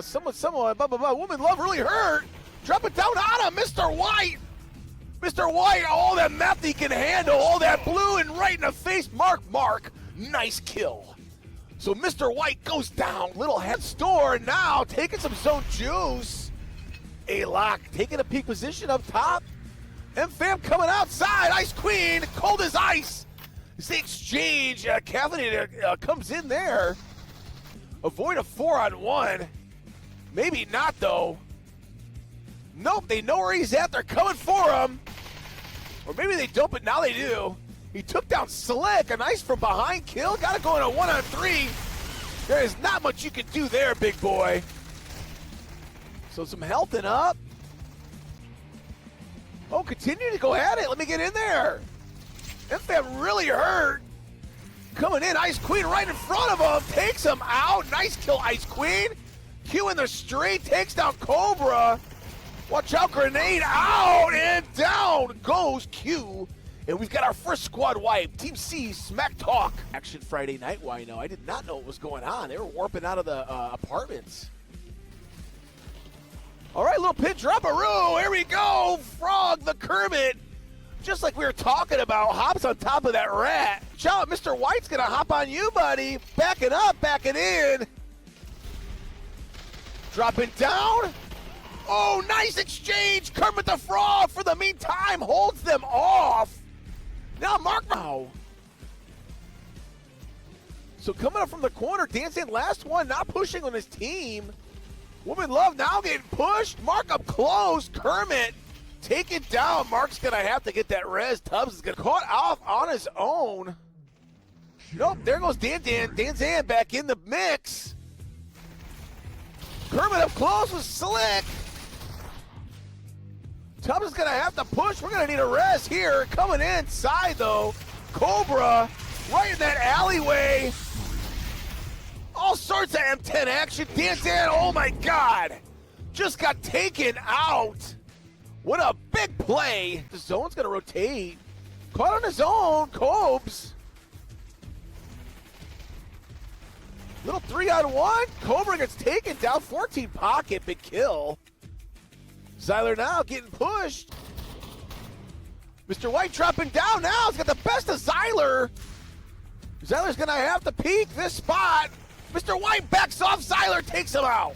someone, blah, blah, blah. Woman Love really hurt. Drop it down on him, Mr. White. Mr. White, all that meth he can handle, all that blue and right in the face. Mark, nice kill. So Mr. White goes down, little head store now, taking some zone juice. A-Lock taking a peak position up top. M-Fam coming outside, Ice Queen, cold as ice. It's the exchange, Kathleen comes in there. Avoid a 4-on-1. Maybe not, though. Nope, they know where he's at. They're coming for him. Or maybe they don't, but now they do. He took down Slick. A nice from behind kill. Got to go in a 1-on-3. There is not much you can do there, big boy. So some healthing up. Oh, continue to go at it. Let me get in there. M-Fam really hurt. Coming in, Ice Queen right in front of him. Takes him out. Nice kill, Ice Queen. Q in the straight. Takes down Cobra. Watch out, grenade out. And down goes Q. And we've got our first squad wipe. Team C, Smack Talk. Action Friday night, Wino. I did not know what was going on. They were warping out of the apartments. All right, little pin drop-a-roo. Here we go. Frog the Kermit. Just like we were talking about, hops on top of that rat. Chow, Mr. White's going to hop on you, buddy. Backing up, backing in. Dropping down. Oh, nice exchange. Kermit the Frog, for the meantime, holds them off. Now Mark. So coming up from the corner, dancing last one, not pushing on his team. Woman Love now getting pushed. Mark up close. Kermit. Take it down. Mark's going to have to get that res. Tubbs is going to caught off on his own. Nope, there goes Dan. Dan back in the mix. Kermit up close with Slick. Tubbs is going to have to push. We're going to need a res here. Coming inside, though. Cobra right in that alleyway. All sorts of M10 action. Dan, oh my God. Just got taken out. What a big play. The zone's going to rotate. Caught on his own, Cobes. Little 3-on-1. Cobra gets taken down. 14 pocket, big kill. Zyler now getting pushed. Mr. White dropping down now. He's got the best of Zyler. Zyler's going to have to peek this spot. Mr. White backs off. Zyler takes him out.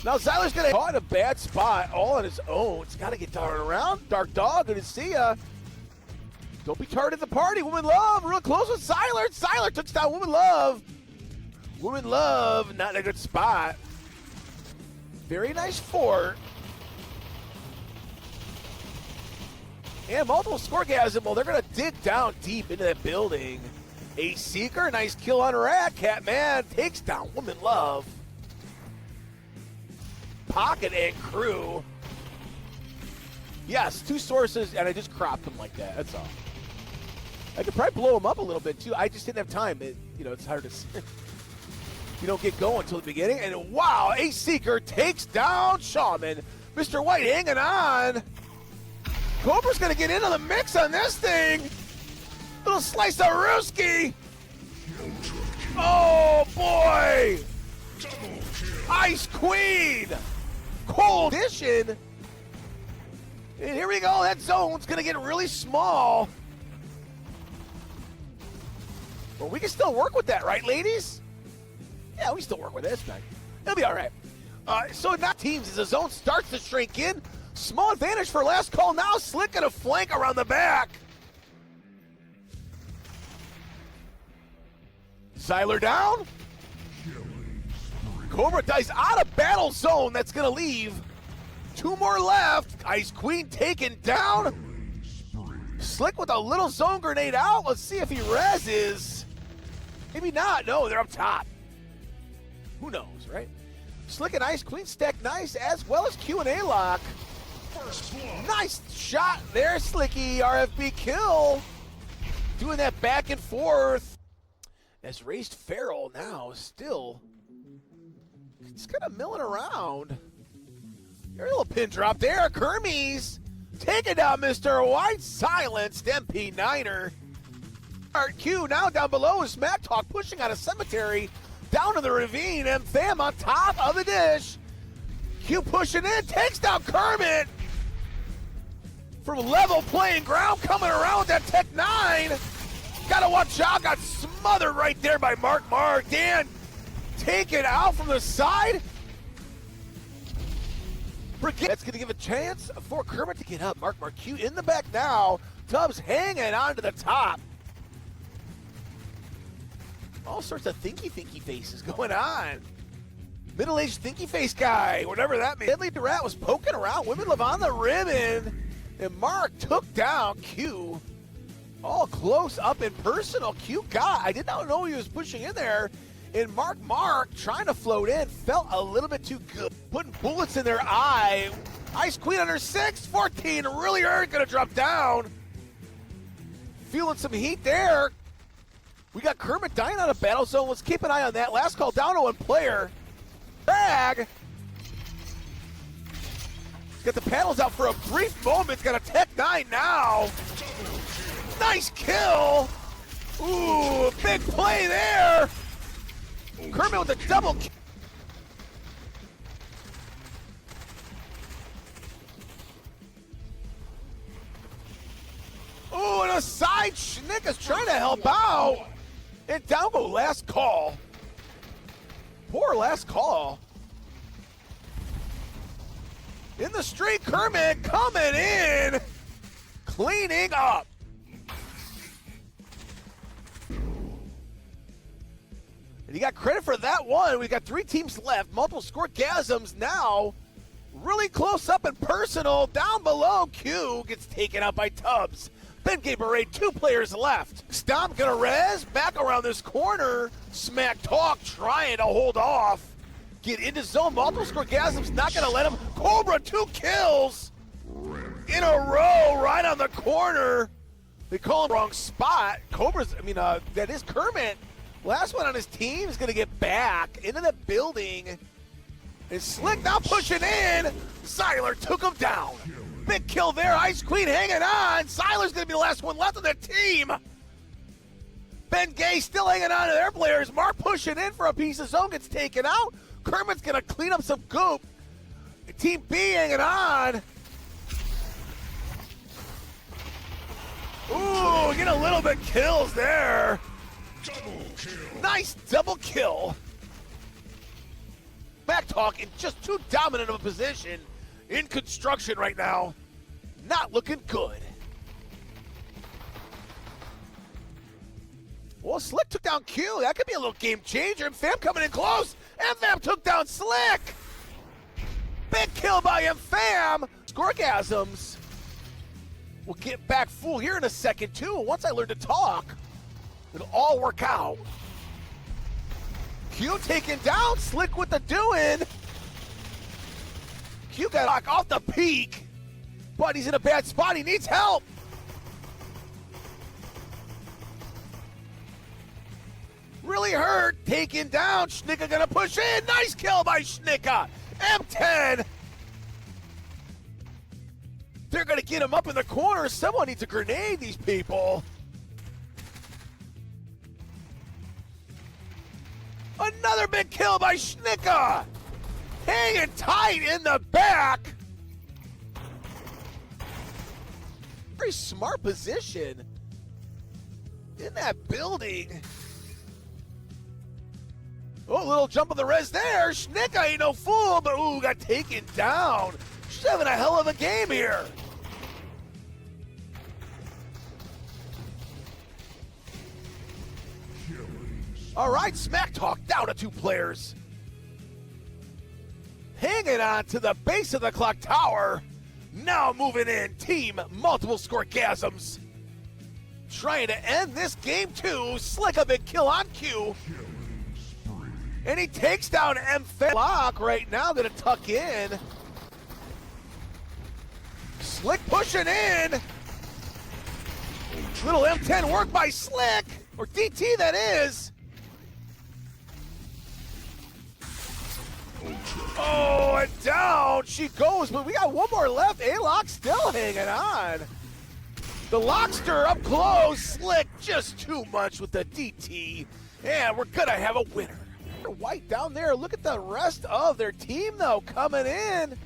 Now Zyler's going to caught in a bad spot all on his own. He's got to get turned around. Dark Dog, good to see ya. Don't be tarred at the party. Woman Love real close with Zyler. Zyler took down Woman Love. Woman Love not in a good spot. Very nice fort. And multiple scoregasm. Well, they're going to dig down deep into that building. A Seeker, nice kill on Rat. Catman takes down Woman Love. Pocket and crew. Yes, two sources, and I just cropped them like that. That's all. I could probably blow them up a little bit, too. I just didn't have time. It's hard to see. You don't get going until the beginning. And wow, Ace Seeker takes down Shaman. Mr. White hanging on. Cobra's going to get into the mix on this thing. Little slice of Ruski. Oh, boy. Ice Queen. Cold edition. And here we go. That zone's going to get really small. Well, we can still work with that, right, ladies? Yeah, we still work with this, man. It'll be all right. So not teams as the zone starts to shrink in. Small advantage for last call now. Slick and a flank around the back. Zyler down. Cobra dies out of battle zone. That's going to leave. Two more left. Ice Queen taken down. Slick with a little zone grenade out. Let's see if he reses. Maybe not. No, they're up top. Who knows, right? Slick and Ice Queen stack nice, as well as Q and A-Lock. Nice shot there, Slicky. RFB kill. Doing that back and forth. As Raced Farrell now still. He's kind of milling around. There's a little pin drop there. Kermes taking down Mr. White. Silenced MP9er. Art Q now down below is Smack Talk pushing out of Cemetery. down in the ravine, and Tham on top of the dish. Q pushing in, takes down Kermit. From level playing ground, coming around with that Tech 9. Gotta watch out, got smothered right there by Mark. Dan taken out from the side. That's gonna give a chance for Kermit to get up. Mark Q in the back now. Tubbs hanging on to the top. All sorts of thinky faces going on. Middle-aged thinky face guy, whatever that means. Deadly Durat was poking around. Women live on the ribbon. And Mark took down Q. All close up and personal. Q got, I did not know he was pushing in there. And Mark trying to float in, felt a little bit too good. Putting bullets in their eye. Ice Queen under 6, 14, really hurt, gonna drop down. Feeling some heat there. We got Kermit dying on a battle zone. Let's keep an eye on that. Last call down to one player. Bag. Got the paddles out for a brief moment. Got a Tech 9 now. Nice kill. Ooh, big play there. Kermit with a double kill. Ooh, and a side Schnick is trying to help out. And down go last call. Poor last call. In the street, Kermit coming in. Cleaning up. And you got credit for that one. We got 3 teams left. Multiple scoregasms now. Really close up and personal. Down below, Q gets taken out by Tubbs. Ben Gaberade, 2 players left. Stomp gonna res. Back around this corner. Smack Talk trying to hold off. Get into zone. Multiple scoregasms not gonna let him. Cobra, 2 kills in a row right on the corner. They call him wrong spot. Cobra's, that is Kermit. Last one on his team is going to get back into the building. And Slick now pushing in. Siler took him down. Big kill there. Ice Queen hanging on. Siler's going to be the last one left on the team. Ben Gay still hanging on to their players. Mark pushing in for a piece of zone. Gets taken out. Kermit's going to clean up some goop. Team B hanging on. Ooh, get a little bit kills there. Double kill. Nice double kill. Back talk in just too dominant of a position in construction right now. Not looking good. Well, Slick took down Q. That could be a little game changer. And Fam coming in close. M-Fam took down Slick. Big kill by M-Fam. Scoregasms. We'll get back full here in a second, too. Once I learn to talk, it'll all work out. Q taken down. Slick with the doing. Q got knocked off the peak, but he's in a bad spot. He needs help. Really hurt. Taken down. Schnicka gonna push in. Nice kill by Schnicka. M10. They're gonna get him up in the corner. Someone needs a grenade, these people. Another big kill by Schnicka. Hanging tight in the back. Very smart position in that building. Oh, a little jump of the res there. Schnicka ain't no fool, but ooh, got taken down. She's having a hell of a game here. All right, Smack Talk down to 2 players. Hanging on to the base of the clock tower. Now moving in, team multiple scoregasms. Trying to end this game too. Slick a big kill on Q. And he takes down M-Fam. Lock right now, gonna tuck in. Slick pushing in. Little M10 work by Slick, or DT that is. Oh, and down she goes, but we got one more left. A-Lock still hanging on. The Lockster up close. Slick just too much with the DT. And we're gonna have a winner. Mr. White down there. Look at the rest of their team, though, coming in.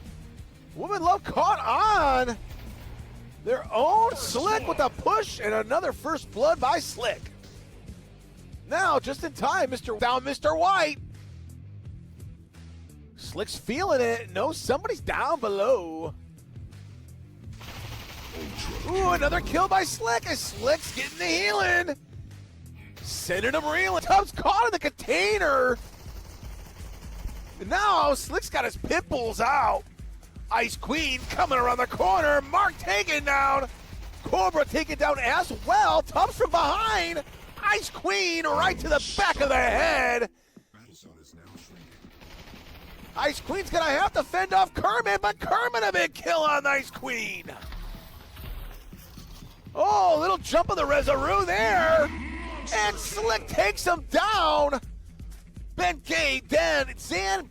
Woman Love caught on. Their own Slick with a push and another first blood by Slick. Now, just in time, Mr. White. Slick's feeling it. No, somebody's down below. Ooh, another kill by Slick as Slick's getting the healing. Sending him reeling. Tubbs caught in the container. And now Slick's got his pit bulls out. Ice Queen coming around the corner. Mark taken down. Cobra taken down as well. Tubbs from behind. Ice Queen right to the back of the head. Ice Queen's gonna have to fend off Kermit, but Kermit a big kill on Ice Queen. Oh, little jump of the Resolute there. And Slick takes him down. Ben K, Zan.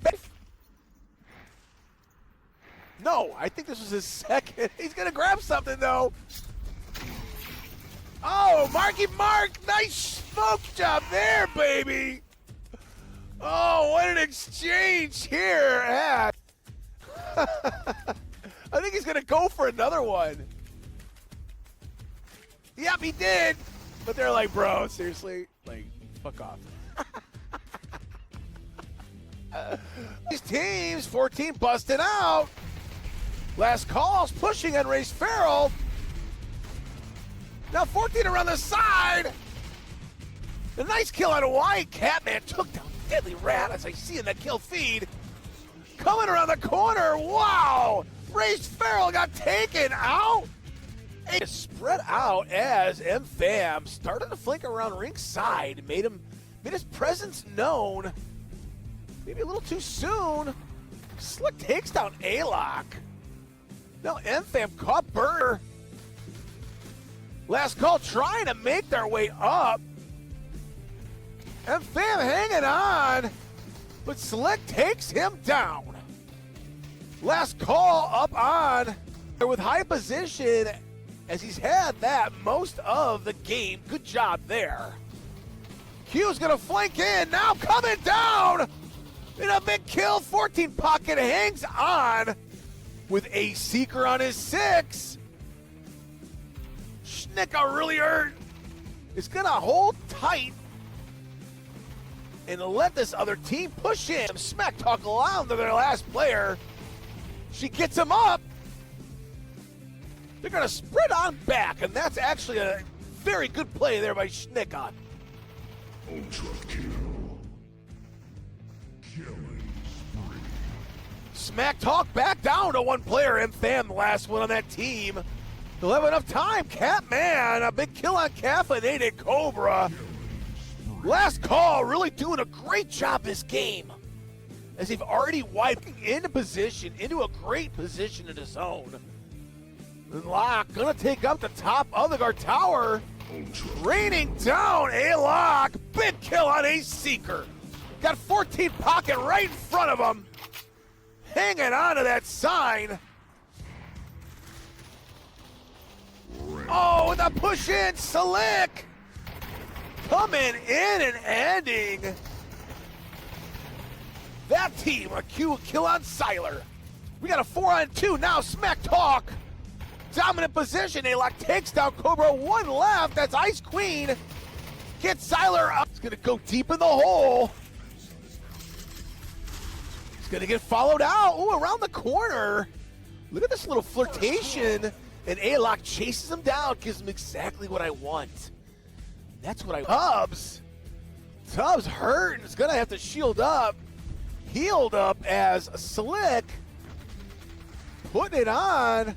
No, I think this was his second. He's going to grab something, though. Oh, Marky Mark. Nice smoke job there, baby. Oh, what an exchange here. I think he's going to go for another one. Yep, he did. But they're like, bro, seriously? Like, fuck off. These teams, 14 busting out. Last calls pushing on Race Farrell. Now 14 around the side. A nice kill on White. Catman took down Deadly Rat as I see in that kill feed. Coming around the corner. Wow. Race Farrell got taken out. And spread out as M-Fam started to flank around ringside. Made his presence known. Maybe a little too soon. Slick takes down A-Lock. Now M-Fam caught Burner. Last call trying to make their way up. M-Fam hanging on. But Slick takes him down. Last call up on with high position as he's had that most of the game. Good job there. Q's gonna flank in, now coming down in a big kill. 14 pocket hangs on with a Seeker on his 6. Schnicka really hurt. Is gonna hold tight and let this other team push in. Smack talk around to their last player. She gets him up. They're going to spread on back, and that's actually a very good play there by Schnicka. Ultra kill. Killing spree. Smack talk back down to one player. M-Fam, the last one on that team. They'll have enough time. Catman, a big kill on Caffeinated Cobra. Last call, really doing a great job this game. As they've already wiped into position, into a great position in his own. And Lock gonna take up the top of the guard tower. Raining down A-Lock. Big kill on a Seeker. Got 14 pocket right in front of him. Hanging on to that sign. Oh, with a push in, Slick. Coming in and ending that team. A kill on Siler. We got a 4-on-2 now. Smack talk. Dominant position. A-Lock takes down Cobra. One left. That's Ice Queen. Gets Siler up. He's going to go deep in the hole. He's going to get followed out. Ooh, around the corner. Look at this little flirtation. And A-Lock chases him down. Gives him exactly what I want. That's what I want. Tubbs hurt and is going to have to shield up. Healed up as Slick. Putting it on.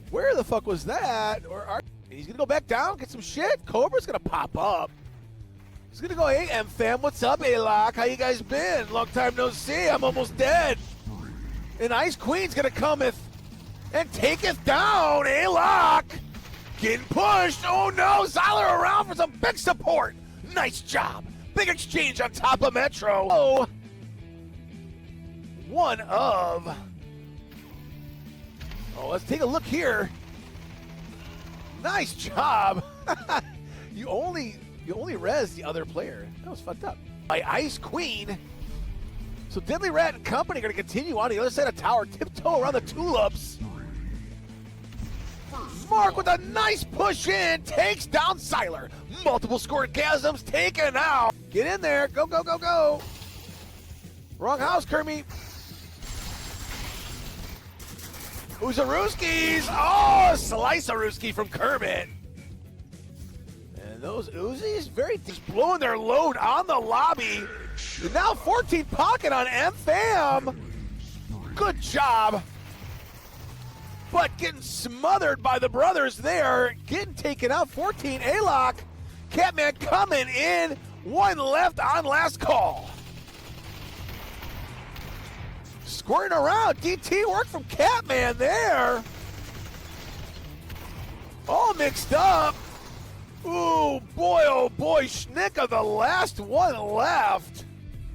Where the fuck was that? He's going to go back down, get some shit. Cobra's going to pop up. He's going to go, hey, M-Fam, what's up, A-Lock? How you guys been? Long time no see. I'm almost dead. And Ice Queen's going to cometh and taketh down A-Lock. Getting pushed. Oh, no. Zyler around for some big support. Nice job. Big exchange on top of Metro. Oh, one of... Oh, let's take a look here. Nice job. You only You only res the other player. That was fucked up. By Ice Queen. So Deadly Rat and company are going to continue on the other side of tower, tiptoe around the tulips. Mark with a nice push in, takes down Siler. Multiple scoregasms taken out. Get in there, go, go, go, go. Wrong house, Kermit. Uzaruskis. Oh, slice a Ruski from Kermit. And those Uzis, just blowing their load on the lobby. And now 14 pocket on M-Fam. Good job. But getting smothered by the brothers there. Getting taken out. 14 A-Lock. Catman coming in. One left on last call. Squirting around. DT work from Catman there. All mixed up. Ooh, boy, oh boy. Schnicka, the last one left.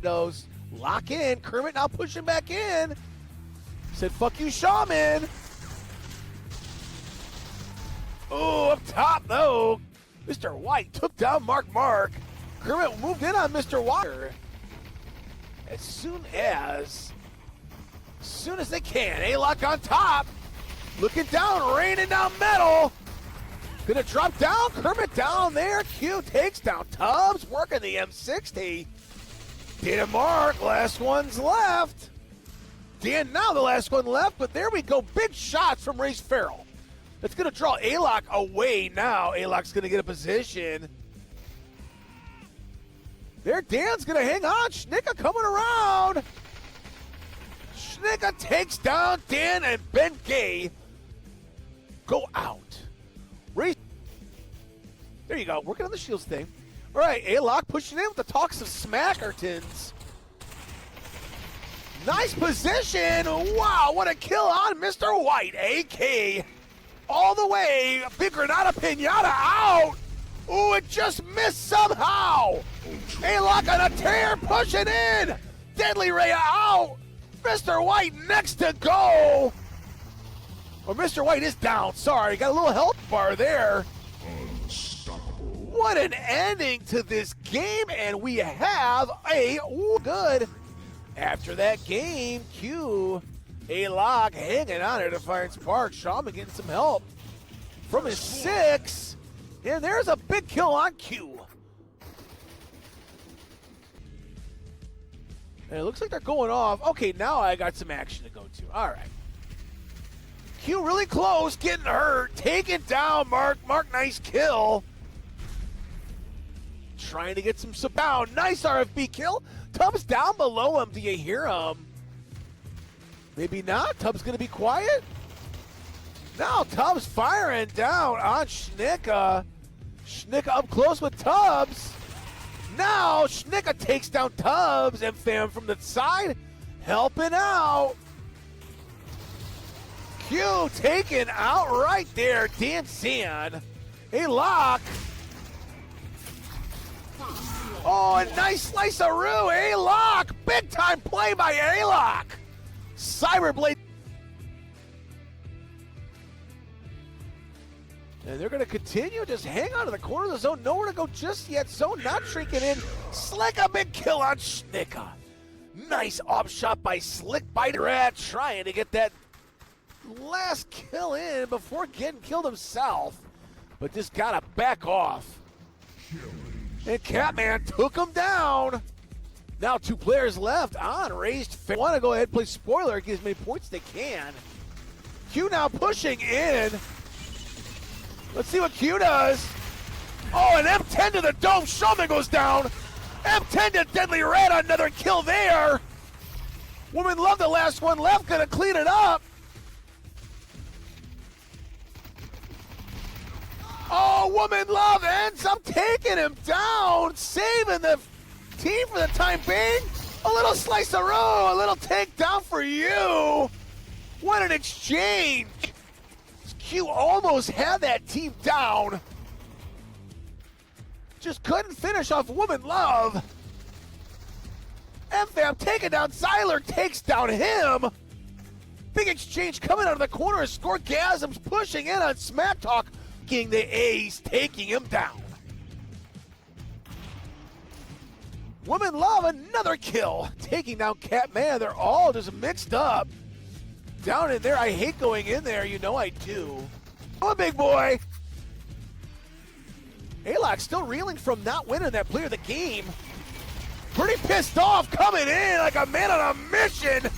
Those lock in. Kermit now pushing back in. Said, fuck you, Shaman. Ooh, up top, though. Mr. White took down Mark. Kermit moved in on Mr. White. As soon as they can. A-Lock on top. Looking down, raining down metal. Gonna drop down. Kermit down there. Q takes down Tubbs. Working the M60. Dan and Mark, last one's left. Dan now the last one left, but there we go. Big shots from Race Farrell. That's going to draw A-Lock away now. A-Lock's going to get a position. There, Dan's going to hang on. Schnicka coming around. Schnicka takes down Dan, and Ben Gay go out. Race. There you go. Working on the shields thing. All right, A-Lock pushing in with the talks of Smackertons. Nice position. Wow, what a kill on Mr. White. AK all the way. Big Granada Pinata out. Ooh, it just missed somehow. A-Lock on a tear, pushing in. Deadly Ray out. Mr. White next to go. Or Mr. White is down. Sorry, got a little health bar there. What an ending to this game, and we have a good. After that game, Q, A-Lock hanging on at Defiance Park. Shaman getting some help from his 6, and there's a big kill on Q. And it looks like they're going off. Okay, now I got some action to go to. All right. Q really close, getting hurt, taking down Mark. Mark, nice kill. Trying to get some down. Nice RFB kill. Tubbs down below him. Do you hear him? Maybe not. Tubbs going to be quiet. Now Tubbs firing down on Schnicka. Schnicka up close with Tubbs. Now Schnicka takes down Tubbs, and Fam from the side helping out. Q taken out right there. Dan San. A-Lock. Oh, a nice slice of Roo. A-Lock. Big time play by A-Lock. Cyberblade. And they're going to continue. Just hang on to the corner of the zone. Nowhere to go just yet. Zone not shrinking in. Slick a big kill on Schnicka. Nice off shot by Slick Biter Rat, trying to get that last kill in before getting killed himself. But just got to back off. And Catman took him down. Now 2 players left on raised. Want to go ahead and play spoiler. Get as many points as they can. Q now pushing in. Let's see what Q does. Oh, an M10 to the dome. Shaman goes down. M10 to Deadly Red. Another kill there. Woman Love, the last one left. Gonna clean it up. Oh, Woman Love ends up taking him down, saving the team for the time being. A little slice of roll, a little takedown for you. What an exchange. Q almost had that team down. Just couldn't finish off Woman Love. M-Fam taking down Zyler, takes down him. Big exchange coming out of the corner. Scoregasms pushing in on Smack Talk. The ace, taking him down. Women love another kill. Taking down Catman. They're all just mixed up. Down in there. I hate going in there. You know I do. I'm a big boy. Alok still reeling from not winning that player of the game. Pretty pissed off coming in like a man on a mission.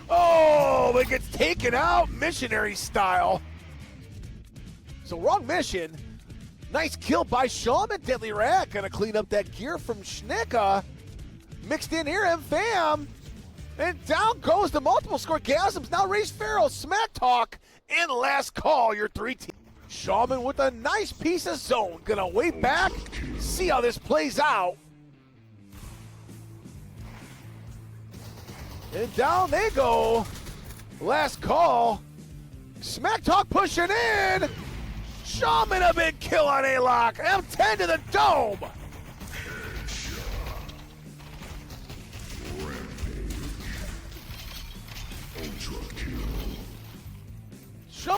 Oh, but gets taken out missionary style. So wrong mission. Nice kill by Shaman. Deadly Rat gonna clean up that gear from Schnicka. Mixed in here, M-Fam. And down goes the multiple scoregasms. Now Race Pharaoh, Smack Talk, and Last Call, your 3 teams. Shaman with a nice piece of zone. Gonna wait back, see how this plays out. And down they go. Last Call. Smack Talk pushing in. Shaman a big kill on Alok. M10 to the dome. Ultra kill.